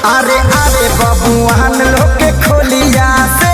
अरे अरे बबुआन लोग के खोलिया से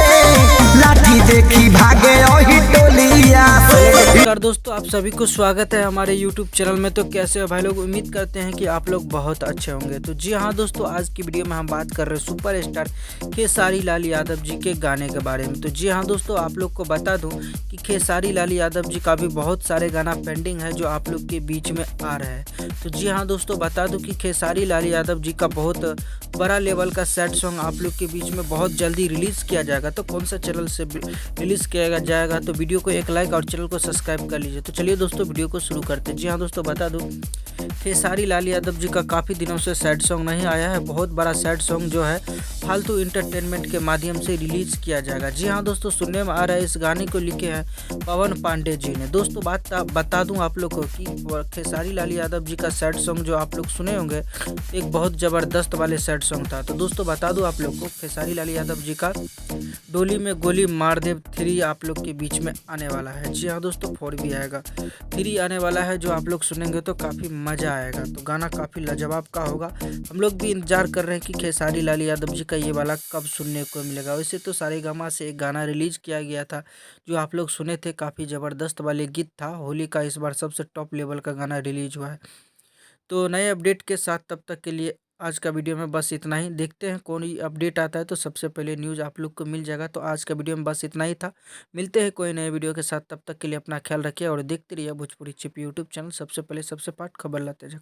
लाठी देखी भागे ओही टोलिया से। नमस्कार दोस्तों, आप सभी को स्वागत है हमारे YouTube चैनल में। तो कैसे हो भाई लोग? उम्मीद करते हैं कि आप लोग बहुत अच्छे होंगे। तो जी हाँ दोस्तों, आज की वीडियो में हम बात कर रहे हैं सुपरस्टार खेसारी लाल यादव जी के गाने के बारे में। तो जी हाँ दोस्तों, आप लोग को बता दूं कि खेसारी लाल यादव जी का भी बहुत सारे गाना पेंडिंग है जो आप लोग के बीच में आ रहा है। तो जी हाँ दोस्तों, बता दूं कि खेसारी लाल यादव जी का बहुत बड़ा लेवल का सैड सॉन्ग आप लोग के बीच में बहुत जल्दी रिलीज़ किया जाएगा। तो कौन सा चैनल से रिलीज़ किया जाएगा, तो वीडियो को एक लाइक और चैनल को सब्सक्राइब कर लीजिए। तो चलिए दोस्तों, वीडियो को शुरू करते हैं। जी हाँ दोस्तों, बता दूं खेसारी लाल यादव जी का काफ़ी दिनों से सैड सॉन्ग नहीं आया है। बहुत बड़ा सैड सॉन्ग जो है फालतू इंटरटेनमेंट के माध्यम से रिलीज़ किया जाएगा। जी हाँ दोस्तों, सुनने में आ रहा है इस गाने को लिखे हैं पवन पांडे जी ने। दोस्तों बता दूं आप लोग को कि खेसारी लाल यादव जी का सैड सॉन्ग जो आप लोग सुने होंगे एक बहुत ज़बरदस्त वाले सैड सॉन्ग था। तो दोस्तों बता दूं आप लोग को खेसारी लाल यादव जी का डोली में गोली मार दे 3 आप लोग के बीच में आने वाला है। जी हाँ दोस्तों, 4 भी आएगा, 3 आने वाला है जो आप लोग सुनेंगे तो काफ़ी मज़ा आएगा। तो गाना काफ़ी लाजवाब का होगा। हम लोग भी इंतजार कर रहे हैं कि खेसारी लाल यादव जी का ये वाला कब सुनने को मिलेगा। वैसे तो सारेगामा से एक गाना रिलीज़ किया गया था जो आप लोग सुने थे, काफ़ी ज़बरदस्त वाले गीत था। होली का इस बार सबसे टॉप लेवल का गाना रिलीज हुआ है। तो नए अपडेट के साथ तब तक के लिए आज का वीडियो में बस इतना ही। देखते हैं कोई अपडेट आता है तो सबसे पहले न्यूज़ आप लोग को मिल जाएगा। तो आज का वीडियो में बस इतना ही था। मिलते हैं कोई नए वीडियो के साथ, तब तक के लिए अपना ख्याल रखिए और देखते रहिए भोजपुरी चिप यूट्यूब चैनल। सबसे पहले सबसे पार्ट खबर लाते हैं।